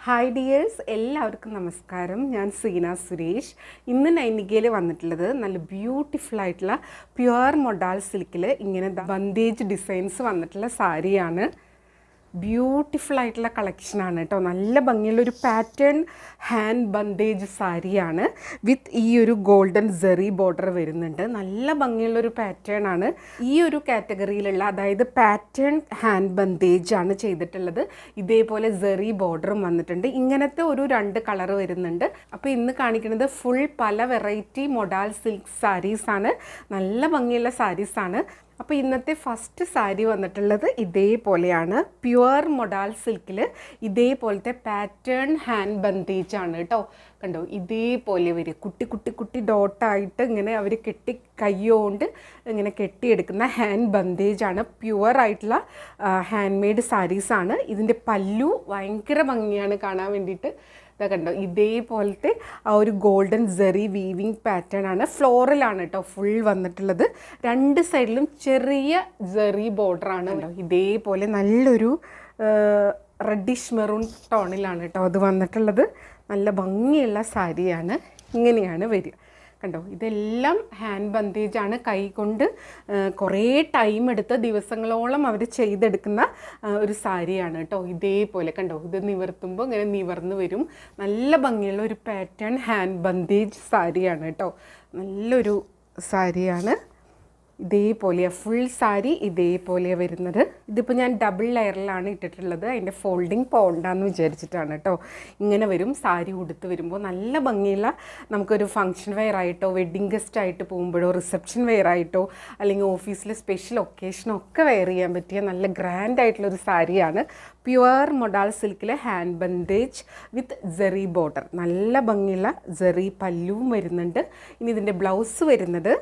Hi dears, എല്ലാവർക്കും നമസ്കാരം. ഞാൻ സീന സുരേഷ്. ഇന്ന് നൈനികയിൽ വന്നിട്ടുള്ളത് നല്ല ബ്യൂട്ടിഫുൾ ആയിട്ടുള്ള പ്യുവർ മൊഡാൾ സിൽക്കിൽ ഇങ്ങനെ ബന്ദേജ് ഡിസൈൻസ് വന്നിട്ടുള്ള സാരിയാണ്. ബ്യൂട്ടിഫുൾ ആയിട്ടുള്ള കളക്ഷനാണ് കേട്ടോ. നല്ല ഭംഗിയുള്ളൊരു പാറ്റേൺ ഹാൻഡ് ബന്ദേജ് സാരിയാണ്. വിത്ത് ഈ ഒരു ഗോൾഡൻ സെറി ബോർഡർ വരുന്നുണ്ട്. നല്ല ഭംഗിയുള്ളൊരു പാറ്റേൺ ആണ്. ഈ ഒരു കാറ്റഗറിയിലുള്ള, അതായത് പാറ്റേൺ ഹാൻഡ് ബന്ദേജ് ആണ് ചെയ്തിട്ടുള്ളത്. ഇതേപോലെ സെറി ബോർഡറും വന്നിട്ടുണ്ട്. ഇങ്ങനത്തെ ഒരു 2 കളർ വരുന്നുണ്ട്. അപ്പോൾ ഇന്ന് കാണിക്കുന്നത് ഫുൾ പല വെറൈറ്റി മൊഡാൾ സിൽക്ക് സാരീസാണ്. നല്ല ഭംഗിയുള്ള സാരീസാണ്. അപ്പോൾ ഇന്നത്തെ ഫസ്റ്റ് സാരി വന്നിട്ടുള്ളത് ഇതേപോലെയാണ്. പ്യുവർ മൊഡാൾ സിൽക്കിൽ ഇതേപോലത്തെ പാറ്റേൺ ഹാൻഡ് ബന്ദേജ് ആണ് കേട്ടോ. കണ്ടോ, ഇതേപോലെ വരും കുട്ടി കുട്ടി കുട്ടി ഡോട്ടായിട്ട് ഇങ്ങനെ അവർ കൈകൊണ്ട് ഇങ്ങനെ കെട്ടിയെടുക്കുന്ന ഹാൻഡ് ബന്ദേജ് ആണ്. പ്യുവർ ആയിട്ടുള്ള ഹാൻഡ് മെയ്ഡ് സാരീസാണ്. ഇതിൻ്റെ പല്ലു ഭയങ്കര ഭംഗിയാണ് കാണാൻ വേണ്ടിയിട്ട്. കണ്ടോ, ഇതേപോലത്തെ ആ ഒരു ഗോൾഡൻ സെറി വീവിങ് പാറ്റേൺ ആണ്. ഫ്ലോറലാണ് കേട്ടോ ഫുൾ വന്നിട്ടുള്ളത്. 2 സൈഡിലും ചെറിയ സെറി ബോർഡറാണ് കേട്ടോ. ഇതേപോലെ നല്ലൊരു റെഡിഷ് മെറൂൺ ടോണിലാണ് കേട്ടോ അത് വന്നിട്ടുള്ളത്. നല്ല ഭംഗിയുള്ള സാരിയാണ്. ഇങ്ങനെയാണ് വരിക. കണ്ടോ, ഇതെല്ലാം ഹാൻഡ് ബന്ദേജ് ആണ്. കൈ കൊണ്ട് കുറേ ടൈം എടുത്ത് ദിവസങ്ങളോളം അവർ ചെയ്തെടുക്കുന്ന ഒരു സാരിയാണ് കേട്ടോ. ഇതേപോലെ കണ്ടോ, ഇത് നിവർത്തുമ്പോൾ ഇങ്ങനെ നിവർന്ന് വരും. നല്ല ഭംഗിയുള്ള ഒരു പാറ്റേൺ ഹാൻഡ് ബന്ദേജ് സാരിയാണ് കേട്ടോ. നല്ലൊരു സാരിയാണ്. ഇതേപോലെ ഫുൾ സാരി ഇതേപോലെ വരുന്നത്. ഇതിപ്പോൾ ഞാൻ ഡബിൾ ലെയറിലാണ് ഇട്ടിട്ടുള്ളത്. അതിൻ്റെ ഫോൾഡിങ് പോകണ്ടെന്ന് വിചാരിച്ചിട്ടാണ് കേട്ടോ. ഇങ്ങനെ വരും. സാരി ഉടുത്ത് വരുമ്പോൾ നല്ല ഭംഗിയുള്ള, നമുക്കൊരു ഫങ്ഷൻ വെയർ ആയിട്ടോ വെഡ്ഡിങ് ഗസ്റ്റ് ആയിട്ട് പോകുമ്പോഴോ റിസപ്ഷൻ വെയർ ആയിട്ടോ അല്ലെങ്കിൽ ഓഫീസിലെ സ്പെഷ്യൽ ഒക്കേഷനോ ഒക്കെ വെയർ ചെയ്യാൻ പറ്റിയ നല്ല ഗ്രാൻഡ് ആയിട്ടുള്ളൊരു സാരിയാണ്. പ്യുവർ മൊഡാൾ സിൽക്കിലെ ഹാൻഡ് ബന്ദേജ് വിത്ത് സെറി ബോർഡർ. നല്ല ഭംഗിയുള്ള സെറി പല്ലുവും വരുന്നുണ്ട്. ഇനി ഇതിൻ്റെ ബ്ലൗസ് വരുന്നത്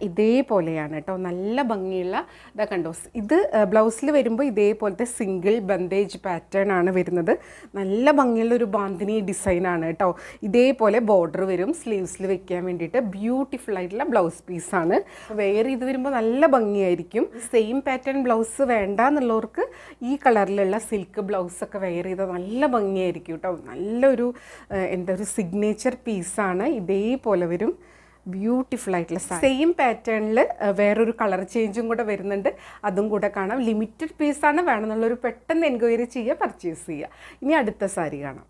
ഇതേപോലെയാണ് കേട്ടോ. നല്ല ഭംഗിയുള്ള ഇതാ കണ്ടോ. ഇത് ബ്ലൗസിൽ വരുമ്പോൾ ഇതേപോലത്തെ സിംഗിൾ ബന്ദേജ് പാറ്റേൺ ആണ് വരുന്നത്. നല്ല ഭംഗിയുള്ള ഒരു ബാന്തിനി ഡിസൈനാണ് കേട്ടോ. ഇതേപോലെ ബോർഡർ വരും സ്ലീവ്സിൽ വെക്കാൻ വേണ്ടിയിട്ട്. ബ്യൂട്ടിഫുൾ ആയിട്ടുള്ള ബ്ലൗസ് പീസാണ്. വെയർ ചെയ്ത് വരുമ്പോൾ നല്ല ഭംഗിയായിരിക്കും. സെയിം പാറ്റേൺ ബ്ലൗസ് വേണ്ട എന്നുള്ളവർക്ക് ഈ കളറിലുള്ള സിൽക്ക് ബ്ലൗസൊക്കെ വെയർ ചെയ്താൽ നല്ല ഭംഗിയായിരിക്കും കേട്ടോ. നല്ലൊരു ഒരു സിഗ്നേച്ചർ പീസാണ്. ഇതേപോലെ വരും. ബ്യൂട്ടിഫുൾ ആയിട്ടുള്ള സെയിം പാറ്റേണിൽ വേറൊരു കളർ ചേഞ്ചും കൂടെ വരുന്നുണ്ട്. അതും കൂടെ കാണാം. ലിമിറ്റഡ് പീസാണ്. വേണമെന്നുള്ളൊരു പെട്ടെന്ന് എൻക്വയറി ചെയ്യുക, പർച്ചേസ് ചെയ്യുക. ഇനി അടുത്ത സാരി കാണാം.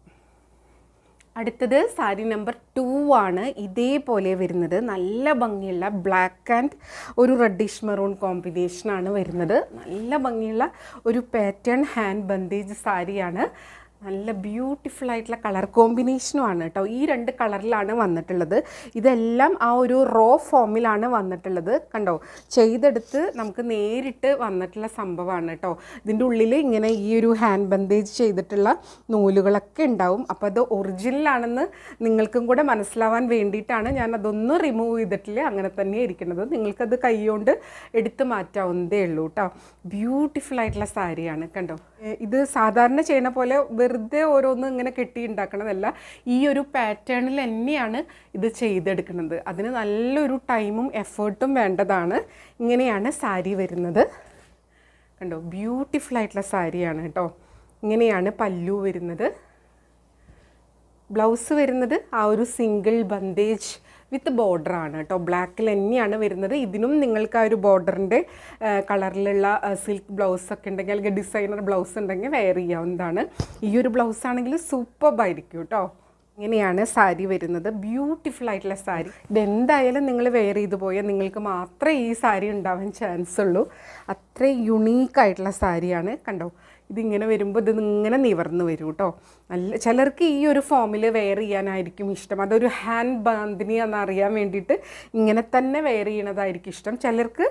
അടുത്തത് സാരി നമ്പർ 2 ആണ്. ഇതേപോലെ വരുന്നത് നല്ല ഭംഗിയുള്ള ബ്ലാക്ക് ആൻഡ് ഒരു റെഡിഷ് മെറൂൺ കോമ്പിനേഷനാണ് വരുന്നത്. നല്ല ഭംഗിയുള്ള ഒരു പാറ്റേൺ ഹാൻഡ് ബന്ദേജ് സാരിയാണ്. നല്ല ബ്യൂട്ടിഫുൾ ആയിട്ടുള്ള കളർ കോമ്പിനേഷനും ആണ് കേട്ടോ. ഈ 2 കളറിലാണ് വന്നിട്ടുള്ളത്. ഇതെല്ലാം ആ ഒരു റോ ഫോമിലാണ് വന്നിട്ടുള്ളത്. കണ്ടോ, ചെയ്തെടുത്ത് നമുക്ക് നേരിട്ട് വന്നിട്ടുള്ള സംഭവമാണ് കേട്ടോ. ഇതിൻ്റെ ഉള്ളിൽ ഇങ്ങനെ ഈ ഒരു ഹാൻഡ് ബന്ദേജ് ചെയ്തിട്ടുള്ള നൂലുകളൊക്കെ ഉണ്ടാവും. അപ്പോൾ അത് ഒറിജിനലാണെന്ന് നിങ്ങൾക്കും കൂടെ മനസ്സിലാവാൻ വേണ്ടിയിട്ടാണ് ഞാൻ അതൊന്നും റിമൂവ് ചെയ്തിട്ടില്ല. അങ്ങനെ തന്നെ ഇരിക്കുന്നത്. നിങ്ങൾക്കത് കൈകൊണ്ട് എടുത്ത് മാറ്റാവുന്നതേ ഉള്ളൂ കേട്ടോ. ബ്യൂട്ടിഫുൾ ആയിട്ടുള്ള സാരിയാണ്. കണ്ടോ, ഇത് സാധാരണ ചെയ്യണ പോലെ വെറുതെ ഓരോന്നും ഇങ്ങനെ കെട്ടി ഉണ്ടാക്കണതല്ല. ഈ ഒരു പാറ്റേണിൽ തന്നെയാണ് ഇത് ചെയ്തെടുക്കുന്നത്. അതിന് നല്ലൊരു ടൈമും എഫേർട്ടും വേണ്ടതാണ്. ഇങ്ങനെയാണ് സാരി വരുന്നത്. കണ്ടോ, ബ്യൂട്ടിഫുൾ ആയിട്ടുള്ള സാരിയാണ് കേട്ടോ. ഇങ്ങനെയാണ് പല്ലു വരുന്നത്. ബ്ലൗസ് വരുന്നത് ആ ഒരു സിംഗിൾ ബന്ദേജ് വിത്ത് ബോർഡറാണ് കേട്ടോ. ബ്ലാക്കിൽ തന്നെയാണ് വരുന്നത്. ഇതിനും നിങ്ങൾക്ക് ആ ഒരു ബോർഡറിൻ്റെ കളറിലുള്ള സിൽക്ക് ബ്ലൗസൊക്കെ ഉണ്ടെങ്കിൽ അല്ലെങ്കിൽ ഡിസൈനർ ബ്ലൗസ് ഉണ്ടെങ്കിൽ വെയർ ചെയ്യാവുന്നതാണ്. ഈ ഒരു ബ്ലൗസ് ആണെങ്കിൽ സൂപ്പർബായിരിക്കും കേട്ടോ. ഇങ്ങനെയാണ് സാരി വരുന്നത്. ബ്യൂട്ടിഫുൾ ആയിട്ടുള്ള സാരി. ഇതെന്തായാലും നിങ്ങൾ വെയർ ചെയ്ത് പോയാൽ നിങ്ങൾക്ക് മാത്രമേ ഈ സാരി ഉണ്ടാവാൻ ചാൻസ് ഉള്ളൂ. അത്രയും യുണീക്കായിട്ടുള്ള സാരിയാണ്. കണ്ടോ, ഇതിങ്ങനെ വരുമ്പോൾ ഇത് ഇങ്ങനെ നിവർന്ന് വരും കേട്ടോ. നല്ല ചിലർക്ക് ഈ ഒരു ഫോമിൽ വെയർ ചെയ്യാനായിരിക്കും ഇഷ്ടം. അതൊരു ഹാൻഡ് ബാന്തിനി എന്നറിയാൻ വേണ്ടിയിട്ട് ഇങ്ങനെ തന്നെ വെയർ ചെയ്യണതായിരിക്കും ഇഷ്ടം. ചിലർക്ക്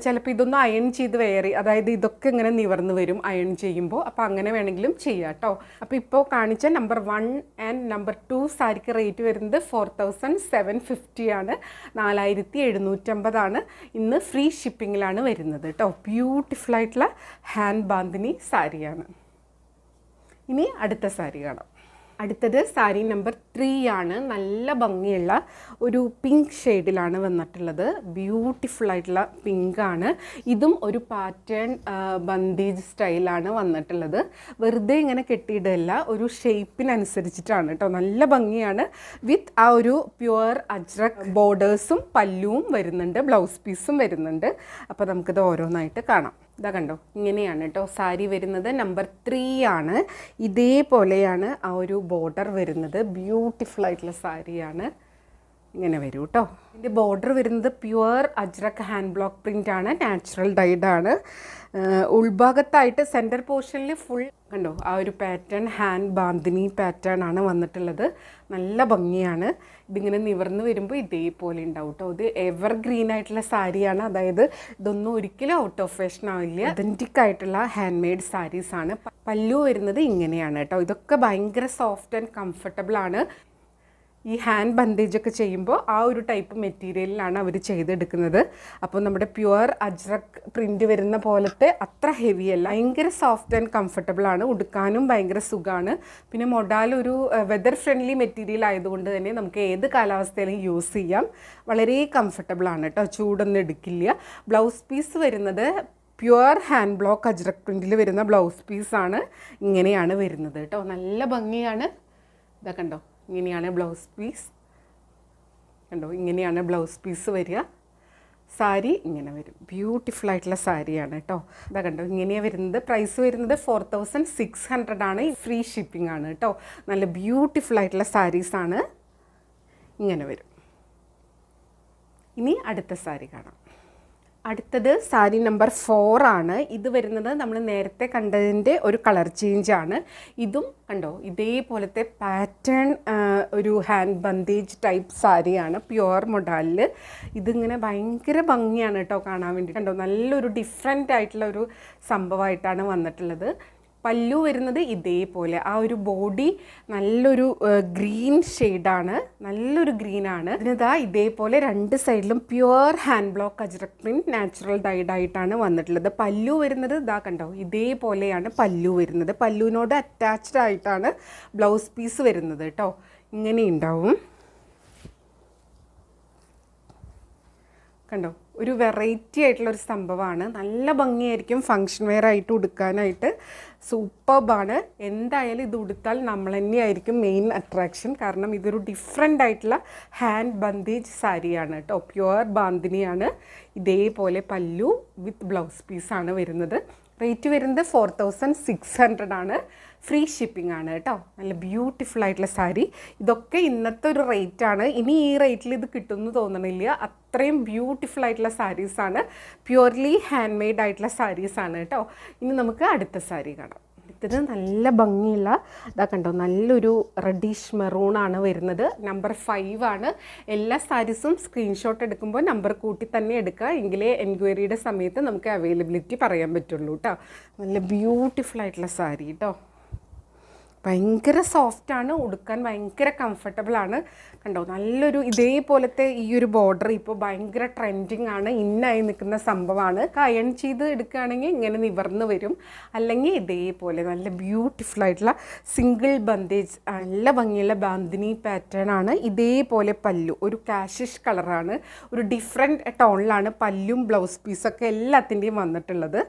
ചിലപ്പോൾ ഇതൊന്ന് അയൺ ചെയ്ത് വെയർ ചെയ്യും. അതായത് ഇതൊക്കെ ഇങ്ങനെ നിവർന്ന് വരും അയൺ ചെയ്യുമ്പോൾ. അപ്പോൾ അങ്ങനെ വേണമെങ്കിലും ചെയ്യാം കേട്ടോ. അപ്പോൾ ഇപ്പോൾ കാണിച്ച നമ്പർ 1 ആൻഡ് നമ്പർ 2 സാരിക്ക് റേറ്റ് വരുന്നത് 4750 ആണ്. 4750 ആണ്. ഇന്ന് ഫ്രീ ഷിപ്പിങ്ങിലാണ് വരുന്നത് കേട്ടോ. ബ്യൂട്ടിഫുൾ ആയിട്ടുള്ള ഹാൻഡ് ബാന്തിനി സാരിയാണ്. ഇനി അടുത്ത സാരി കാണാം. അടുത്തത് സാരി നമ്പർ 3 ആണ്. നല്ല ഭംഗിയുള്ള ഒരു പിങ്ക് ഷെയ്ഡിലാണ് വന്നിട്ടുള്ളത്. ബ്യൂട്ടിഫുൾ ആയിട്ടുള്ള പിങ്കാണ്. ഇതും ഒരു പാറ്റേൺ ബന്ദേജ് സ്റ്റൈലാണ് വന്നിട്ടുള്ളത്. വെറുതെ ഇങ്ങനെ കെട്ടിയിടല്ല, ഒരു ഷേപ്പിനനുസരിച്ചിട്ടാണ് കേട്ടോ. നല്ല ഭംഗിയാണ്. വിത്ത് ആ ഒരു പ്യുവർ അജ്രക് ബോർഡേഴ്സും പല്ലുവും വരുന്നുണ്ട്, ബ്ലൗസ് പീസും വരുന്നുണ്ട്. അപ്പോൾ നമുക്കിത് ഓരോന്നായിട്ട് കാണാം. ഇതാ കണ്ടോ, ഇങ്ങനെയാണ് കേട്ടോ സാരി വരുന്നത്. നമ്പർ 3 ആണ്. ഇതേപോലെയാണ് ആ ഒരു ബോർഡർ വരുന്നത്. ബ്യൂട്ടിഫുൾ ആയിട്ടുള്ള സാരിയാണ്. ഇങ്ങനെ വരും കേട്ടോ. ഇതിൻ്റെ ബോർഡർ വരുന്നത് pure ajrak hand block print ആണ്, നാച്ചുറൽ ഡൈഡാണ്. ഉൾഭാഗത്തായിട്ട് സെൻറ്റർ പോർഷനിൽ ഫുൾ കണ്ടോ ആ ഒരു പാറ്റേൺ, ഹാൻഡ് ബാന്തിനി പാറ്റേൺ ആണ് വന്നിട്ടുള്ളത്. നല്ല ഭംഗിയാണ്. ഇതിങ്ങനെ നിവർന്ന് വരുമ്പോൾ ഇതേപോലെ ഉണ്ടാവും കേട്ടോ. ഇത് എവർ ഗ്രീൻ ആയിട്ടുള്ള സാരിയാണ്. അതായത് ഇതൊന്നും ഒരിക്കലും ഔട്ട് ഓഫ് ഫാഷൻ ആവില്ല. ഒതൻറ്റിക് ആയിട്ടുള്ള ഹാൻഡ് മെയ്ഡ് സാരീസാണ്. പല്ലു വരുന്നത് ഇങ്ങനെയാണ് കേട്ടോ. ഇതൊക്കെ ഭയങ്കര സോഫ്റ്റ് ആൻഡ് കംഫർട്ടബിൾ ആണ്. ഈ ഹാൻഡ് ബന്ദേജൊക്കെ ചെയ്യുമ്പോൾ ആ ഒരു ടൈപ്പ് മെറ്റീരിയലിലാണ് അവർ ചെയ്തെടുക്കുന്നത്. അപ്പോൾ നമ്മുടെ പ്യുവർ അജ്രക് പ്രിൻ്റ് വരുന്ന പോലത്തെ അത്ര ഹെവി അല്ല, ഭയങ്കര സോഫ്റ്റ് ആൻഡ് കംഫർട്ടബിൾ ആണ്. ഉടുക്കാനും ഭയങ്കര സുഖമാണ്. പിന്നെ മൊഡാൽ ഒരു വെതർ ഫ്രണ്ട്ലി മെറ്റീരിയൽ ആയതുകൊണ്ട് തന്നെ നമുക്ക് ഏത് കാലാവസ്ഥയിലും യൂസ് ചെയ്യാം. വളരെ കംഫർട്ടബിൾ ആണ് കേട്ടോ, ചൂടൊന്നും എടുക്കില്ല. ബ്ലൗസ് പീസ് വരുന്നത് പ്യുവർ ഹാൻഡ് ബ്ലോക്ക് അജ്രക് പ്രിൻറ്റിൽ വരുന്ന ബ്ലൗസ് പീസാണ്. ഇങ്ങനെയാണ് വരുന്നത് കേട്ടോ. നല്ല ഭംഗിയാണ്. ഇതാ കണ്ടോ, ഇങ്ങനെയാണ് ബ്ലൗസ് പീസ്. കണ്ടോ, ഇങ്ങനെയാണ് ബ്ലൗസ് പീസ് വരിക. സാരി ഇങ്ങനെ വരും. ബ്യൂട്ടിഫുൾ ആയിട്ടുള്ള സാരിയാണ് കേട്ടോ. ഇതാ കണ്ടോ, ഇങ്ങനെയാണ് വരുന്നത്. പ്രൈസ് വരുന്നത് 4600 ആണ്. ഫ്രീ ഷിപ്പിംഗ് ആണ് കേട്ടോ. നല്ല ബ്യൂട്ടിഫുൾ ആയിട്ടുള്ള സാരീസാണ്. ഇങ്ങനെ വരും. ഇനി അടുത്ത സാരി കാണാം. അടുത്തത് സാരി നമ്പർ 4 ആണ്. ഇത് വരുന്നത് നമ്മൾ നേരത്തെ കണ്ടതിൻ്റെ ഒരു കളർ ചേഞ്ചാണ്. ഇതും കണ്ടോ ഇതേപോലത്തെ പാറ്റേൺ ഒരു ഹാൻഡ് ബന്ദേജ് ടൈപ്പ് സാരിയാണ്, പ്യുവർ മൊഡാലിൽ. ഇതിങ്ങനെ ഭയങ്കര ഭംഗിയാണ് കേട്ടോ കാണാൻ വേണ്ടി. കണ്ടോ, നല്ലൊരു ഡിഫറെൻ്റ് ആയിട്ടുള്ള ഒരു സംഭവമായിട്ടാണ് വന്നിട്ടുള്ളത്. പല്ലു വരുന്നത് ഇതേപോലെ ആ ഒരു ബോഡി നല്ലൊരു ഗ്രീൻ ഷെയ്ഡാണ്, നല്ലൊരു ഗ്രീനാണ്. ഇതിനിതാ ഇതേപോലെ രണ്ട് സൈഡിലും pure hand block ajrak print natural ഡൈഡായിട്ടാണ് വന്നിട്ടുള്ളത്. പല്ലു വരുന്നത് ഇതാ കണ്ടോ ഇതേപോലെയാണ് പല്ലു വരുന്നത്. പല്ലുവിനോട് അറ്റാച്ച്ഡ് ആയിട്ടാണ് ബ്ലൗസ് പീസ് വരുന്നത് കേട്ടോ. ഇങ്ങനെ ഉണ്ടാവും. കണ്ടോ, ഒരു വെറൈറ്റി ആയിട്ടുള്ളൊരു സംഭവമാണ്. നല്ല ഭംഗിയായിരിക്കും ഫങ്ഷൻ വെയർ ആയിട്ട് ഉടുക്കാനായിട്ട്. സൂപ്പർബാണ്. എന്തായാലും ഇത് ഉടുത്താൽ നമ്മൾ തന്നെയായിരിക്കും മെയിൻ അട്രാക്ഷൻ. കാരണം ഇതൊരു ഡിഫറെൻ്റ് ആയിട്ടുള്ള ഹാൻഡ് ബന്ദേജ് സാരിയാണ് കേട്ടോ. പ്യുവർ ബാന്തിനിയാണ്. ഇതേപോലെ പല്ലു വിത്ത് ബ്ലൗസ് പീസാണ് വരുന്നത്. റേറ്റ് വരുന്നത് 4600 ആണ്. ഫ്രീ ഷിപ്പിംഗ് ആണ് കേട്ടോ. നല്ല ബ്യൂട്ടിഫുൾ ആയിട്ടുള്ള സാരി. ഇതൊക്കെ ഇന്നത്തെ ഒരു റേറ്റാണ്. ഇനി ഈ റേറ്റിൽ ഇത് കിട്ടുമെന്ന് തോന്നണില്ല. അത്രയും ബ്യൂട്ടിഫുൾ ആയിട്ടുള്ള സാരീസാണ്. പ്യുവർലി ഹാൻഡ് മെയ്ഡ് ആയിട്ടുള്ള സാരീസാണ് കേട്ടോ. ഇനി നമുക്ക് അടുത്ത സാരി കാണാം. അടുത്തത് നല്ല ഭംഗിയുള്ള ഇതാ കണ്ടോ, നല്ലൊരു റെഡിഷ് മെറൂണാണ് വരുന്നത്. നമ്പർ 5 ആണ്. എല്ലാ സാരീസും സ്ക്രീൻഷോട്ട് എടുക്കുമ്പോൾ നമ്പർ കൂട്ടി തന്നെ എടുക്കുക. എങ്കിലേ എൻക്വയറിയുടെ സമയത്ത് നമുക്ക് അവൈലബിലിറ്റി പറയാൻ പറ്റുള്ളൂ കേട്ടോ. നല്ല ബ്യൂട്ടിഫുൾ ആയിട്ടുള്ള സാരി കേട്ടോ. ഭയങ്കര സോഫ്റ്റാണ്, ഉടുക്കാൻ ഭയങ്കര കംഫർട്ടബിളാണ്. കണ്ടോ, നല്ലൊരു ഇതേപോലത്തെ ഈ ഒരു ബോർഡർ ഇപ്പോൾ ഭയങ്കര ട്രെൻഡിങ് ആണ്, ഇന്നായി നിൽക്കുന്ന സംഭവമാണ്. അയൺ ചെയ്ത് എടുക്കുകയാണെങ്കിൽ ഇങ്ങനെ നിവർന്ന് വരും. അല്ലെങ്കിൽ ഇതേപോലെ നല്ല ബ്യൂട്ടിഫുൾ ആയിട്ടുള്ള സിംഗിൾ ബന്ദേജ്, നല്ല ഭംഗിയുള്ള ബാന്തിനി പാറ്റേൺ ആണ്. ഇതേപോലെ പല്ലു ഒരു കാഷിഷ് കളറാണ്, ഒരു ഡിഫറെൻറ്റ് ടോണിലാണ് പല്ലും ബ്ലൗസ് പീസൊക്കെ എല്ലാത്തിൻ്റെയും വന്നിട്ടുള്ളത്.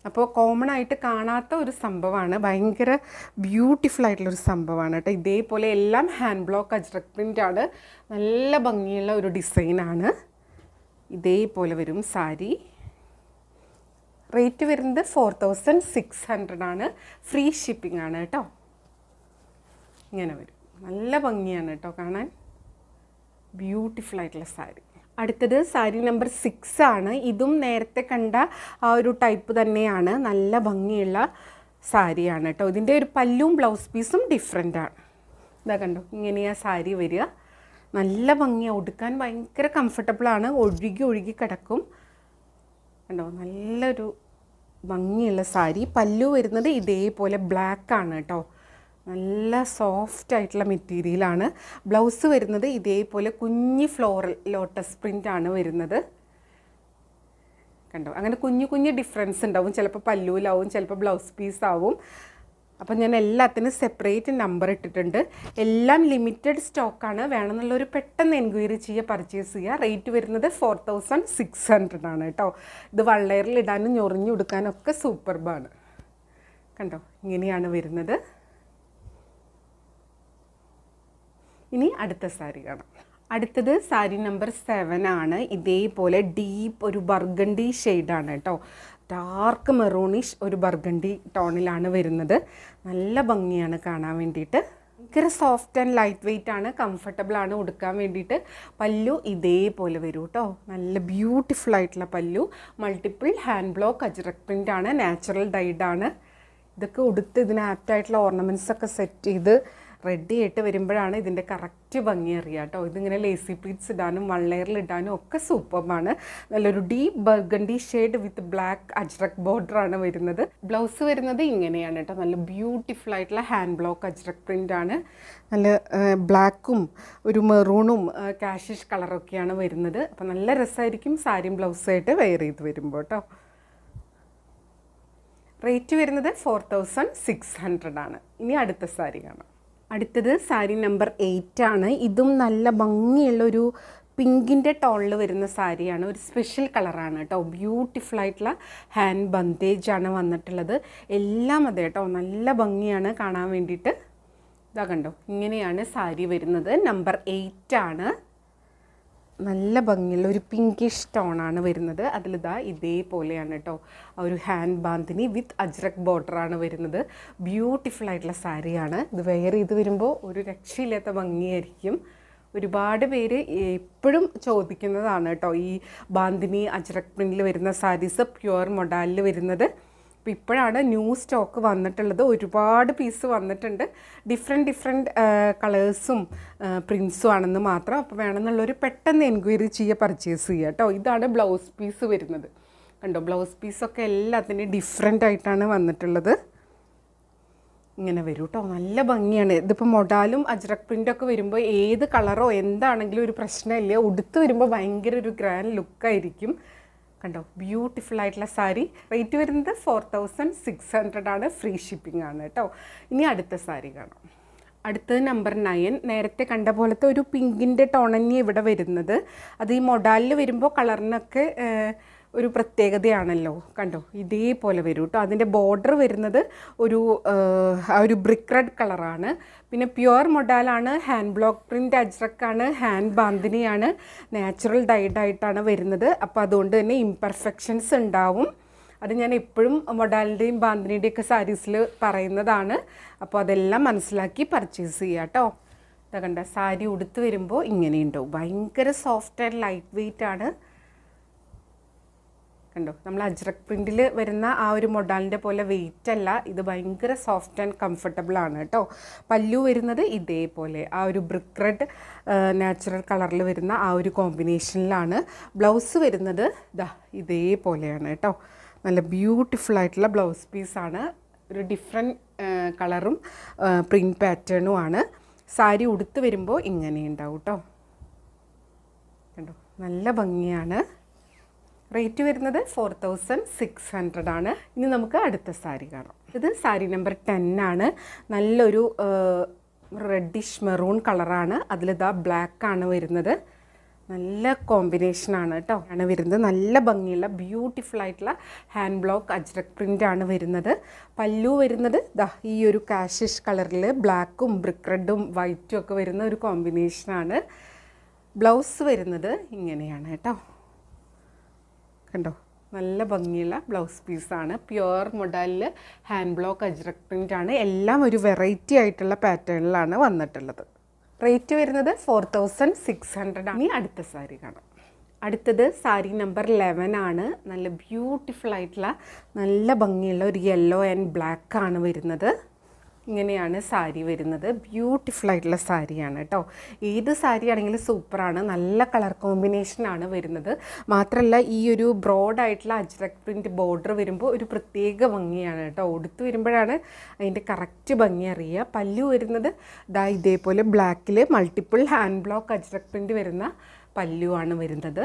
അപ്പോൾ കോമൺ ആയിട്ട് കാണാത്ത ഒരു സംഭവമാണ്. ഭയങ്കര ബ്യൂട്ടിഫുൾ ആയിട്ടുള്ളൊരു സംഭവമാണ് കേട്ടോ. ഇതേപോലെ എല്ലാം ഹാൻഡ് ബ്ലോക്ക് അജ്രക് പ്രിൻ്റ് ആണ്. നല്ല ഭംഗിയുള്ള ഒരു ഡിസൈനാണ്. ഇതേപോലെ വരും സാരി. റേറ്റ് വരുന്നത് 4600 ആണ്. ഫ്രീ ഷിപ്പിംഗ് ആണ് കേട്ടോ. ഇങ്ങനെ വരും. നല്ല ഭംഗിയാണ് കേട്ടോ കാണാൻ. ബ്യൂട്ടിഫുൾ ആയിട്ടുള്ള സാരി. അടുത്തത് സാരി നമ്പർ 6 ആണ്. ഇതും നേരത്തെ കണ്ട ആ ഒരു ടൈപ്പ് തന്നെയാണ്. നല്ല ഭംഗിയുള്ള സാരിയാണ് കേട്ടോ. ഇതിൻ്റെ ഒരു പല്ലും ബ്ലൗസ് പീസും ഡിഫറെൻ്റാണ്. ഇതാ കണ്ടോ, ഇങ്ങനെയാ സാരി വരിക. നല്ല ഭംഗിയാണ്, ഉടുക്കാൻ ഭയങ്കര കംഫർട്ടബിളാണ്. ഒഴുകി ഒഴുകി കിടക്കും. കണ്ടോ, നല്ലൊരു ഭംഗിയുള്ള സാരി. പല്ലു വരുന്നത് ഇതേപോലെ ബ്ലാക്ക് ആണ് കേട്ടോ. നല്ല സോഫ്റ്റ് ആയിട്ടുള്ള മെറ്റീരിയലാണ്. ബ്ലൗസ് വരുന്നത് ഇതേപോലെ കുഞ്ഞി ഫ്ലോറൽ ലോട്ടസ് പ്രിൻ്റ് ആണ് വരുന്നത്. കണ്ടോ, അങ്ങനെ കുഞ്ഞു കുഞ്ഞു ഡിഫറൻസ് ഉണ്ടാവും. ചിലപ്പോൾ പല്ലുവിലാവും, ചിലപ്പോൾ ബ്ലൗസ് പീസ് ആവും. അപ്പോൾ ഞാൻ എല്ലാത്തിനും സെപ്പറേറ്റ് നമ്പർ ഇട്ടിട്ടുണ്ട്. എല്ലാം ലിമിറ്റഡ് സ്റ്റോക്കാണ്. വേണമെന്നുള്ളൊരു പെട്ടെന്ന് എൻക്വയറി ചെയ്യുക, പർച്ചേസ് ചെയ്യുക. റേറ്റ് വരുന്നത് 4600 ആണ് കേട്ടോ. ഇത് വള്ളയറിൽ ഇടാനും ഞൊറിഞ്ഞു കൊടുക്കാനും ഒക്കെ സൂപ്പർബാണ്. കണ്ടോ, ഇങ്ങനെയാണ് വരുന്നത്. ഇനി അടുത്ത സാരി കാണാം. അടുത്തത് സാരി നമ്പർ 7 ആണ്. ഇതേപോലെ ഡീപ്പ് ഒരു ബർഗണ്ടി ഷെയ്ഡാണ് കേട്ടോ. ഡാർക്ക് മെറൂണിഷ് ഒരു ബർഗണ്ടി ടോണിലാണ് വരുന്നത്. നല്ല ഭംഗിയാണ് കാണാൻ വേണ്ടിയിട്ട്. ഭയങ്കര സോഫ്റ്റ് ആൻഡ് ലൈറ്റ് വെയ്റ്റ് ആണ്, കംഫർട്ടബിളാണ് ഉടുക്കാൻ വേണ്ടിയിട്ട്. പല്ലു ഇതേപോലെ വരും കേട്ടോ. നല്ല ബ്യൂട്ടിഫുൾ ആയിട്ടുള്ള പല്ലു. Multiple hand block ajrak print ആണ്, നാച്ചുറൽ ഡൈഡാണ്. ഇതൊക്കെ ഉടുത്ത് ഇതിന് ആപ്റ്റായിട്ടുള്ള ഓർണമെൻറ്റ്സ് ഒക്കെ സെറ്റ് ചെയ്ത് റെഡി ആയിട്ട് വരുമ്പോഴാണ് ഇതിൻ്റെ കറക്റ്റ് ഭംഗി അറിയുക കേട്ടോ. ഇതിങ്ങനെ ലേസി പ്ലീറ്റ്സ് ഇടാനും വള്ളയറിൽ ഇടാനും ഒക്കെ സൂപ്പറാണ്. നല്ലൊരു deep burgundy shade with black ajrak ബോർഡറാണ് വരുന്നത്. ബ്ലൗസ് വരുന്നത് ഇങ്ങനെയാണ് കേട്ടോ. നല്ല ബ്യൂട്ടിഫുൾ ആയിട്ടുള്ള ഹാൻഡ് ബ്ലോക്ക് അജ്രക് പ്രിൻ്റ് ആണ്. നല്ല ബ്ലാക്കും ഒരു മെറൂണും കാഷിഷ് കളറൊക്കെയാണ് വരുന്നത്. അപ്പോൾ നല്ല രസമായിരിക്കും സാരിയും ബ്ലൗസായിട്ട് വെയർ ചെയ്ത് വരുമ്പോൾ കേട്ടോ. റേറ്റ് വരുന്നത് 4600 ആണ്. ഇനി അടുത്ത സാരി കാണാം. അടുത്തത് സാരി നമ്പർ 8 ആണ്. ഇതും നല്ല ഭംഗിയുള്ളൊരു പിങ്കിൻ്റെ ടോണിൽ വരുന്ന സാരിയാണ്. ഒരു സ്പെഷ്യൽ കളറാണ് കേട്ടോ. ബ്യൂട്ടിഫുൾ ആയിട്ടുള്ള ഹാൻഡ് ബന്തേജ് ആണ് വന്നിട്ടുള്ളത്. എല്ലാം അതെ കേട്ടോ. നല്ല ഭംഗിയാണ് കാണാൻ വേണ്ടിയിട്ട്. ഇതാ കണ്ടോ, ഇങ്ങനെയാണ് സാരി വരുന്നത്. നമ്പർ 8 ആണ്. നല്ല ഭംഗിയുള്ള ഒരു പിങ്കിഷ് ടോണാണ് വരുന്നത്. അതിലിതാ ഇതേപോലെയാണ് കേട്ടോ. ഒരു ഹാൻഡ് ബാന്തിനി വിത്ത് അജ്രക് ബോർഡറാണ് വരുന്നത്. ബ്യൂട്ടിഫുൾ ആയിട്ടുള്ള സാരിയാണ്. ഇത് വെയർ ചെയ്ത് വരുമ്പോൾ ഒരു രക്ഷയില്ലാത്ത ഭംഗിയായിരിക്കും. ഒരുപാട് പേര് എപ്പോഴും ചോദിക്കുന്നതാണ് കേട്ടോ ഈ ബാന്തിനി അജ്രക് പ്രിൻറ്റിൽ വരുന്ന സാരീസ്, പ്യുവർ മൊഡാലിൽ വരുന്നത്. അപ്പോൾ ഇപ്പോഴാണ് ന്യൂ സ്റ്റോക്ക് വന്നിട്ടുള്ളത്. ഒരുപാട് പീസ് വന്നിട്ടുണ്ട്. ഡിഫറെൻറ്റ് കളേഴ്സും പ്രിൻസും ആണെന്ന് മാത്രം. അപ്പോൾ വേണമെന്നുള്ളൊരു പെട്ടെന്ന് എൻക്വയറി ചെയ്യുക, പർച്ചേസ് ചെയ്യുക കേട്ടോ. ഇതാണ് ബ്ലൗസ് പീസ് വരുന്നത്. കണ്ടോ, ബ്ലൗസ് പീസൊക്കെ എല്ലാത്തിനും ഡിഫറെൻ്റ് ആയിട്ടാണ് വന്നിട്ടുള്ളത്. ഇങ്ങനെ വരും കേട്ടോ. നല്ല ഭംഗിയാണ്. ഇതിപ്പോൾ മൊഡാലും അജ്രക് പ്രിൻ്റൊക്കെ വരുമ്പോൾ ഏത് കളറോ എന്താണെങ്കിലും ഒരു പ്രശ്നമില്ല. ഉടുത്ത് വരുമ്പോൾ ഭയങ്കര ഒരു ഗ്രാൻഡ് ലുക്കായിരിക്കും. കണ്ടോ, ബ്യൂട്ടിഫുൾ ആയിട്ടുള്ള സാരി. റേറ്റ് വരുന്നത് 4600 ആണ്. ഫ്രീ ഷിപ്പിംഗ് ആണ് കേട്ടോ. ഇനി അടുത്ത സാരി കാണാം. അടുത്തത് നമ്പർ 9. നേരത്തെ കണ്ട പോലത്തെ ഒരു പിങ്കിൻ്റെ ടോൺ തന്നെ ഇവിടെ വരുന്നത്. അത് ഈ മൊഡാലിൽ വരുമ്പോൾ കളറിനൊക്കെ ഒരു പ്രത്യേകതയാണല്ലോ. കണ്ടോ, ഇതേപോലെ വരും കേട്ടോ. അതിൻ്റെ ബോർഡർ വരുന്നത് ഒരു ബ്രിക്ക് റെഡ് കളറാണ്. പിന്നെ പ്യുവർ മൊഡാലാണ്, ഹാൻഡ് ബ്ലോക്ക് പ്രിൻ്റ് അജ്രക്കാണ്, ഹാൻഡ് ബാന്തിനിയാണ്, നാച്ചുറൽ ഡൈഡായിട്ടാണ് വരുന്നത്. അപ്പോൾ അതുകൊണ്ട് തന്നെ ഇംപെർഫെക്ഷൻസ് ഉണ്ടാവും. അത് ഞാൻ എപ്പോഴും മൊഡാലിൻ്റെയും ബാന്തിനിയുടെയൊക്കെ സാരീസിൽ പറയുന്നതാണ്. അപ്പോൾ അതെല്ലാം മനസ്സിലാക്കി പർച്ചേസ് ചെയ്യുക കേട്ടോ. ഇതാ കണ്ട, സാരി ഉടുത്ത് വരുമ്പോൾ ഇങ്ങനെയുണ്ടാവും. ഭയങ്കര സോഫ്റ്റ് ആൻഡ് ലൈറ്റ് വെയ്റ്റ് ആണ്. കണ്ടോ, നമ്മൾ അജ്രക് പ്രിൻറ്റിൽ വരുന്ന ആ ഒരു മൊഡാലിൻ്റെ പോലെ വെയിറ്റ് അല്ല. ഇത് ഭയങ്കര സോഫ്റ്റ് ആൻഡ് കംഫർട്ടബിൾ ആണ് കേട്ടോ. പല്ലു വരുന്നത് ഇതേപോലെ ആ ഒരു ബ്രിക്ക് റെഡ് നാച്ചുറൽ കളറിൽ വരുന്ന ആ ഒരു കോമ്പിനേഷനിലാണ്. ബ്ലൗസ് വരുന്നത് ഇതാ ഇതേപോലെയാണ് കേട്ടോ. നല്ല ബ്യൂട്ടിഫുൾ ആയിട്ടുള്ള ബ്ലൗസ് പീസാണ്. ഒരു ഡിഫറെൻറ്റ് കളറും പ്രിൻറ്റ് പാറ്റേണും ആണ്. സാരി ഉടുത്ത് വരുമ്പോൾ ഇങ്ങനെ ഉണ്ടാവും കേട്ടോ. കണ്ടോ, നല്ല ഭംഗിയാണ്. റേറ്റ് വരുന്നത് 4600 ആണ്. ഇനി നമുക്ക് അടുത്ത സാരി കാണാം. ഇത് സാരി നമ്പർ 10 ആണ്. നല്ലൊരു റെഡിഷ് മെറൂൺ കളറാണ്. അതിലിതാ ബ്ലാക്കാണ് വരുന്നത്. നല്ല കോമ്പിനേഷനാണ് കേട്ടോ ആണ് വരുന്നത്. നല്ല ഭംഗിയുള്ള ബ്യൂട്ടിഫുൾ ആയിട്ടുള്ള ഹാൻഡ് ബ്ലോക്ക് അജ്രക് പ്രിൻ്റാണ് വരുന്നത്. പല്ലു വരുന്നത് ദാ ഈ ഒരു കാഷിഷ് കളറിൽ ബ്ലാക്കും ബ്രിക്ക് റെഡും വൈറ്റും ഒക്കെ വരുന്ന ഒരു കോമ്പിനേഷനാണ്. ബ്ലൗസ് വരുന്നത് ഇങ്ങനെയാണ് കേട്ടോ. കണ്ടോ, നല്ല ഭംഗിയുള്ള ബ്ലൗസ് പീസാണ്. പ്യുവർ മൊഡാലിൽ ഹാൻഡ് ബ്ലോക്ക് അജ്രക് പ്രിൻ്റാണ്. എല്ലാം ഒരു വെറൈറ്റി ആയിട്ടുള്ള പാറ്റേണിലാണ് വന്നിട്ടുള്ളത്. റേറ്റ് വരുന്നത് 4600 ആണ്. ഇനി അടുത്ത സാരി കാണാം. അടുത്തത് സാരി നമ്പർ 11 ആണ്. നല്ല ബ്യൂട്ടിഫുൾ ആയിട്ടുള്ള നല്ല ഭംഗിയുള്ള ഒരു യെല്ലോ ആൻഡ് ബ്ലാക്ക് ആണ് വരുന്നത്. ഇങ്ങനെയാണ് സാരി വരുന്നത്. ബ്യൂട്ടിഫുൾ ആയിട്ടുള്ള സാരിയാണ് കേട്ടോ. ഏത് സാരി ആണെങ്കിലും സൂപ്പറാണ്. നല്ല കളർ കോമ്പിനേഷനാണ് വരുന്നത്. മാത്രമല്ല ഈ ഒരു ബ്രോഡായിട്ടുള്ള അജ്രക് പ്രിൻറ്റ് ബോർഡർ വരുമ്പോൾ ഒരു പ്രത്യേക ഭംഗിയാണ് കേട്ടോ. ഉടുത്ത് വരുമ്പോഴാണ് അതിൻ്റെ കറക്റ്റ് ഭംഗി അറിയുക. പല്ലു വരുന്നത് ദാ ഇതേപോലെ ബ്ലാക്കിൽ multiple hand block ajrak print വരുന്ന പല്ലുവാണ് വരുന്നത്.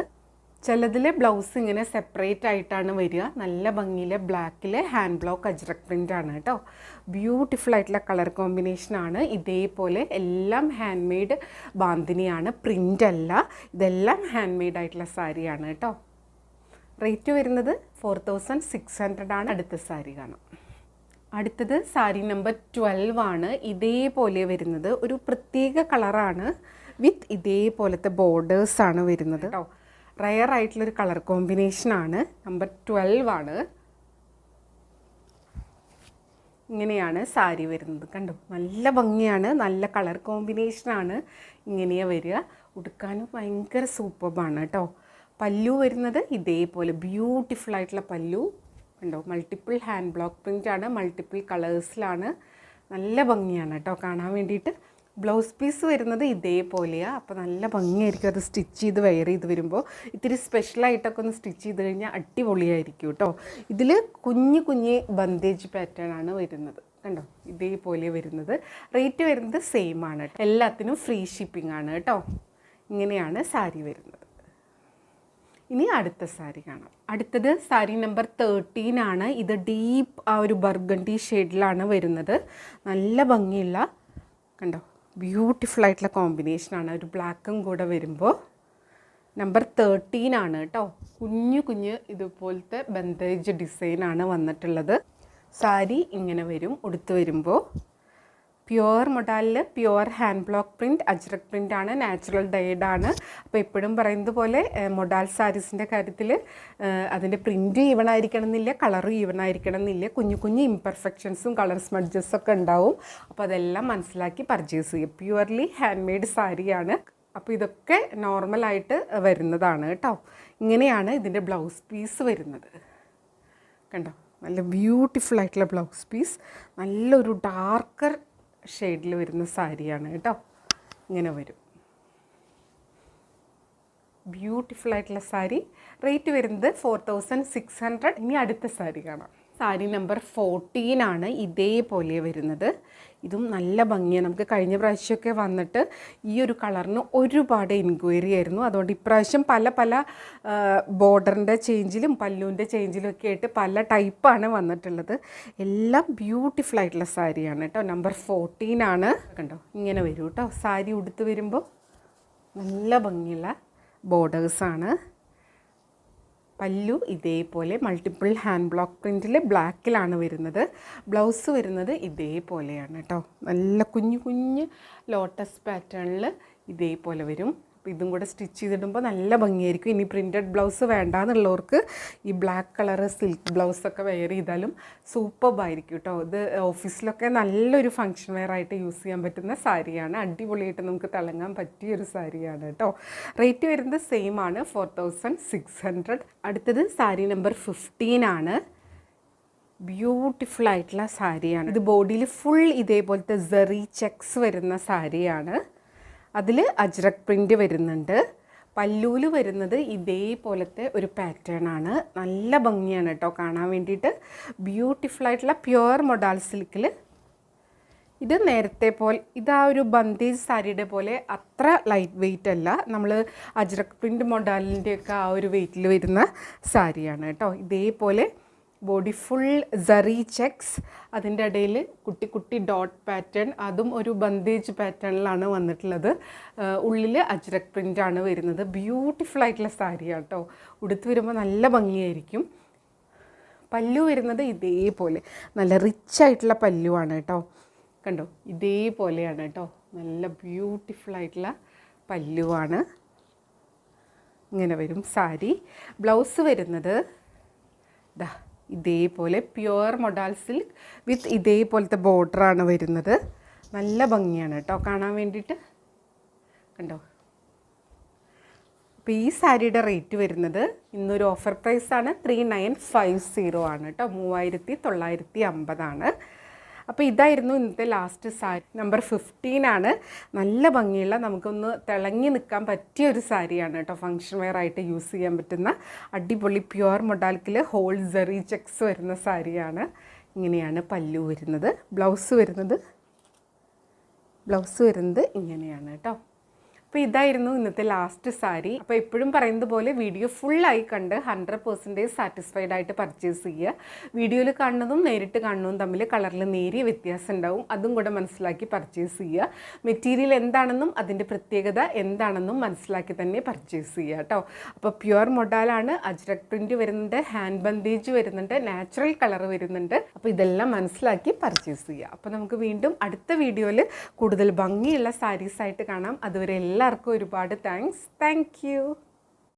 ചിലതിലെ ബ്ലൗസ് ഇങ്ങനെ സെപ്പറേറ്റ് ആയിട്ടാണ് വരിക. നല്ല ഭംഗിയിലെ ബ്ലാക്കിലെ ഹാൻഡ് ബ്ലോക്ക് അജ്രക് പ്രിൻ്റ് ആണ് കേട്ടോ. ബ്യൂട്ടിഫുൾ ആയിട്ടുള്ള കളർ കോമ്പിനേഷനാണ്. ഇതേപോലെ എല്ലാം ഹാൻഡ് മെയ്ഡ് ബാന്തിനിയാണ്, പ്രിൻ്റ് അല്ല. ഇതെല്ലാം ഹാൻഡ് മെയ്ഡ് ആയിട്ടുള്ള സാരിയാണ് കേട്ടോ. റേറ്റ് വരുന്നത് 4600 ആണ്. അടുത്ത സാരി കാണാം. അടുത്തത് സാരി നമ്പർ 12 ആണ്. ഇതേപോലെ വരുന്നത് ഒരു പ്രത്യേക കളറാണ്, വിത്ത് ഇതേപോലത്തെ ബോർഡേഴ്സാണ് വരുന്നത് കേട്ടോ. റയർ ആയിട്ടുള്ളൊരു കളർ കോമ്പിനേഷനാണ്. നമ്പർ 12 ആണ്. ഇങ്ങനെയാണ് സാരി വരുന്നത്. കണ്ടോ, നല്ല ഭംഗിയാണ്, നല്ല കളർ കോമ്പിനേഷനാണ്. ഇങ്ങനെയാണ് വരിക. ഉടുക്കാനും ഭയങ്കര സൂപ്പർബാണ് കേട്ടോ. പല്ലു വരുന്നത് ഇതേപോലെ ബ്യൂട്ടിഫുൾ ആയിട്ടുള്ള പല്ലു കണ്ടോ. മൾട്ടിപ്പിൾ ഹാൻഡ് ബ്ലോക്ക് പ്രിൻ്റ് ആണ്, മൾട്ടിപ്പിൾ കളേഴ്സിലാണ്. നല്ല ഭംഗിയാണ് കേട്ടോ കാണാൻ വേണ്ടിയിട്ട്. ബ്ലൗസ് പീസ് വരുന്നത് ഇതേപോലെയാണ്. അപ്പോൾ നല്ല ഭംഗിയായിരിക്കും അത് സ്റ്റിച്ച് ചെയ്ത് വെയർ ചെയ്ത് വരുമ്പോൾ. ഇത്തിരി സ്പെഷ്യലായിട്ടൊക്കെ ഒന്ന് സ്റ്റിച്ച് ചെയ്ത് കഴിഞ്ഞാൽ അടിപൊളിയായിരിക്കും കേട്ടോ. ഇതിൽ കുഞ്ഞു കുഞ്ഞ് ബന്ദേജ് പാറ്റേൺ ആണ് വരുന്നത് കണ്ടോ. ഇതേപോലെ വരുന്നത്. റേറ്റ് വരുന്നത് സെയിം ആണ്. എല്ലാത്തിനും ഫ്രീ ഷിപ്പിംഗ് ആണ് കേട്ടോ. ഇങ്ങനെയാണ് സാരി വരുന്നത്. ഇനി അടുത്ത സാരി കാണാം. അടുത്തത് സാരി നമ്പർ 13 ആണ്. ഇത് ഡീപ്പ് ആ ഒരു ബർഗണ്ടി ഷെയ്ഡിലാണ് വരുന്നത്. നല്ല ഭംഗിയുള്ള കണ്ടോ ബ്യൂട്ടിഫുൾ ആയിട്ടുള്ള കോമ്പിനേഷനാണ്. ഒരു ബ്ലാക്കും കൂടെ വരുമ്പോൾ നമ്പർ 13 ആണ് കേട്ടോ. കുഞ്ഞു കുഞ്ഞ് ഇതുപോലത്തെ ബന്ദേജ് ഡിസൈനാണ് വന്നിട്ടുള്ളത്. സാരി ഇങ്ങനെ വരും. ഉടുത്ത് വരുമ്പോൾ പ്യുവർ മൊഡാലിൽ pure hand block print ajrak print ആണ്, നാച്ചുറൽ ഡൈഡ് ആണ്. അപ്പോൾ എപ്പോഴും പറയുന്നത് പോലെ മൊഡാൽ സാരീസിൻ്റെ കാര്യത്തിൽ അതിൻ്റെ പ്രിൻറ്റ് ഈവൺ ആയിരിക്കണം എന്നില്ല, കളറും ഈവൺ ആയിരിക്കണം എന്നില്ല. കുഞ്ഞു കുഞ്ഞു ഇംപെർഫെക്ഷൻസും കളർ സ്മഡ്ജസൊക്കെ ഉണ്ടാവും. അപ്പോൾ അതെല്ലാം മനസ്സിലാക്കി പർച്ചേസ് ചെയ്യും. പ്യുവർലി ഹാൻഡ് മെയ്ഡ് സാരിയാണ്. അപ്പോൾ ഇതൊക്കെ നോർമലായിട്ട് വരുന്നതാണ് കേട്ടോ. ഇങ്ങനെയാണ് ഇതിൻ്റെ ബ്ലൗസ് പീസ് വരുന്നത് കണ്ടോ. നല്ല ബ്യൂട്ടിഫുൾ ആയിട്ടുള്ള ബ്ലൗസ് പീസ്, നല്ലൊരു ഡാർക്കർ ഷെയ്ഡിൽ വരുന്ന സാരിയാണ് കേട്ടോ. ഇങ്ങനെ വരും. ബ്യൂട്ടിഫുൾ ആയിട്ടുള്ള സാരി. റേറ്റ് വരുന്നത് 4600. ഇനി അടുത്ത സാരി കാണാം. സാരി നമ്പർ 14 ആണ്. ഇതേപോലെ വരുന്നത്. ഇതും നല്ല ഭംഗിയാണ്. നമുക്ക് കഴിഞ്ഞ പ്രാവശ്യമൊക്കെ വന്നിട്ട് ഈ ഒരു കളറിന് ഒരുപാട് എൻക്വയറി ആയിരുന്നു. അതുകൊണ്ട് ഇപ്രാവശ്യം പല പല ബോർഡറിൻ്റെ ചേഞ്ചിലും പല്ലുവിൻ്റെ ചേഞ്ചിലും ഒക്കെ ആയിട്ട് പല ടൈപ്പാണ് വന്നിട്ടുള്ളത്. എല്ലാം ബ്യൂട്ടിഫുൾ ആയിട്ടുള്ള സാരിയാണ് കേട്ടോ. നമ്പർ 14 ആണ്. കണ്ടോ ഇങ്ങനെ വരും കേട്ടോ. സാരി ഉടുത്ത് വരുമ്പോൾ നല്ല ഭംഗിയുള്ള ബോർഡേഴ്സാണ്. പല്ലു ഇതേപോലെ മൾട്ടിപ്പിൾ ഹാൻഡ് ബ്ലോക്ക് പ്രിൻറ്റിൽ ബ്ലാക്കിലാണ് വരുന്നത്. ബ്ലൗസ് വരുന്നത് ഇതേപോലെയാണ് കേട്ടോ. നല്ല കുഞ്ഞു കുഞ്ഞ് ലോട്ടസ് പാറ്റേണിൽ ഇതേപോലെ വരും. അപ്പോൾ ഇതും കൂടെ സ്റ്റിച്ച് ചെയ്തിടുമ്പോൾ നല്ല ഭംഗിയായിരിക്കും. ഇനി പ്രിൻറ്റഡ് ബ്ലൗസ് വേണ്ടാന്നുള്ളവർക്ക് ഈ ബ്ലാക്ക് കളറ് സിൽക്ക് ബ്ലൗസൊക്കെ വെയർ ചെയ്താലും സൂപ്പർബായിരിക്കും കേട്ടോ. ഇത് ഓഫീസിലൊക്കെ നല്ലൊരു ഫങ്ഷൻ വെയർ ആയിട്ട് യൂസ് ചെയ്യാൻ പറ്റുന്ന സാരിയാണ്. അടിപൊളിയായിട്ട് നമുക്ക് തിളങ്ങാൻ പറ്റിയൊരു സാരിയാണ് കേട്ടോ. റേറ്റ് വരുന്നത് സെയിം ആണ്, 4600. അടുത്തത് സാരി നമ്പർ 15 ആണ്. ബ്യൂട്ടിഫുൾ ആയിട്ടുള്ള സാരിയാണ്. ഇത് ബോഡിയിൽ ഫുൾ ഇതേപോലത്തെ സെറി ചെക്സ് വരുന്ന സാരിയാണ്. അതിൽ അജ്രക് പ്രിൻ്റ് വരുന്നുണ്ട്. പല്ലൂല് വരുന്നത് ഇതേപോലത്തെ ഒരു പാറ്റേൺ ആണ്. നല്ല ഭംഗിയാണ് കേട്ടോ കാണാൻ വേണ്ടിയിട്ട്. ബ്യൂട്ടിഫുൾ ആയിട്ടുള്ള പ്യുവർ മൊഡാൽ സിൽക്കിൽ. ഇത് നേരത്തെ പോലെ ഇതാ ഒരു ബന്ദേജ് സാരിയുടെ പോലെ അത്ര ലൈറ്റ് വെയ്റ്റ് അല്ല. നമ്മൾ അജ്രക് പ്രിൻ്റ് മൊഡാലിൻ്റെയൊക്കെ ആ ഒരു വെയ്റ്റിൽ വരുന്ന സാരിയാണ് കേട്ടോ. ഇതേപോലെ ബോഡി ഫുൾ സറി ചെക്സ്, അതിൻ്റെ ഇടയിൽ കുട്ടി കുട്ടി ഡോട്ട് പാറ്റേൺ, അതും ഒരു ബന്ദേജ് പാറ്റേണിലാണ് വന്നിട്ടുള്ളത്. ഉള്ളിൽ അജ്രക് പ്രിൻ്റാണ് വരുന്നത്. ബ്യൂട്ടിഫുൾ ആയിട്ടുള്ള സാരിയാണ് കേട്ടോ. ഉടുത്ത് വരുമ്പോൾ നല്ല ഭംഗിയായിരിക്കും. പല്ലു വരുന്നത് ഇതേപോലെ നല്ല റിച്ച് ആയിട്ടുള്ള പല്ലുവാണ് കേട്ടോ. കണ്ടോ ഇതേപോലെയാണ് കേട്ടോ. നല്ല ബ്യൂട്ടിഫുൾ ആയിട്ടുള്ള പല്ലുവാണ്. ഇങ്ങനെ വരും സാരി. ബ്ലൗസ് വരുന്നത് ദാ ഇതേപോലെ പ്യുവർ മൊഡാൽ സിൽക്ക് വിത്ത് ഇതേപോലത്തെ ബോർഡറാണ് വരുന്നത്. നല്ല ഭംഗിയാണ് കേട്ടോ കാണാൻ വേണ്ടിയിട്ട്. കണ്ടോ. അപ്പോൾ ഈ സാരിയുടെ റേറ്റ് വരുന്നത് ഇന്നൊരു ഓഫർ പ്രൈസാണ് 3950 ആണ് കേട്ടോ. 3950 ആണ്. അപ്പോൾ ഇതായിരുന്നു ഇന്നത്തെ ലാസ്റ്റ് സാരി. നമ്പർ 15 ആണ്. നല്ല ഭംഗിയുള്ള നമുക്കൊന്ന് തിളങ്ങി നിൽക്കാൻ പറ്റിയ ഒരു സാരിയാണ് കേട്ടോ. ഫങ്ഷൻ വെയർ ആയിട്ട് യൂസ് ചെയ്യാൻ പറ്റുന്ന അടിപൊളി പ്യുവർ മൊഡാൽക്കിൽ ഹോൾ സെറി ചെക്സ് വരുന്ന സാരിയാണ്. ഇങ്ങനെയാണ് പല്ലു വരുന്നത്. ബ്ലൗസ് വരുന്നത് ഇങ്ങനെയാണ് കേട്ടോ. അപ്പോൾ ഇതായിരുന്നു ഇന്നത്തെ ലാസ്റ്റ് സാരി. അപ്പോൾ എപ്പോഴും പറയുന്നത് പോലെ വീഡിയോ ഫുള്ളായി കണ്ട് 100% സാറ്റിസ്ഫൈഡ് ആയിട്ട് പർച്ചേസ് ചെയ്യുക. വീഡിയോയിൽ കാണുന്നതും നേരിട്ട് കാണുന്നതും തമ്മിൽ കളറിൽ നേരിയ വ്യത്യാസം ഉണ്ടാവും. അതും കൂടെ മനസ്സിലാക്കി പർച്ചേസ് ചെയ്യുക. മെറ്റീരിയൽ എന്താണെന്നും അതിൻ്റെ പ്രത്യേകത എന്താണെന്നും മനസ്സിലാക്കി തന്നെ പർച്ചേസ് ചെയ്യുക കേട്ടോ. അപ്പോൾ പ്യുവർ മൊഡാലാണ്, അജ്രക് പ്രിൻറ്റ് വരുന്നുണ്ട്, ഹാൻഡ് ബന്ദേജ് വരുന്നുണ്ട്, നാച്ചുറൽ കളർ വരുന്നുണ്ട്. അപ്പോൾ ഇതെല്ലാം മനസ്സിലാക്കി പർച്ചേസ് ചെയ്യുക. അപ്പോൾ നമുക്ക് വീണ്ടും അടുത്ത വീഡിയോയിൽ കൂടുതൽ ഭംഗിയുള്ള സാരീസായിട്ട് കാണാം. അതുവരെ എല്ലാവർക്കും ഒരുപാട് താങ്ക്സ്. Thank you.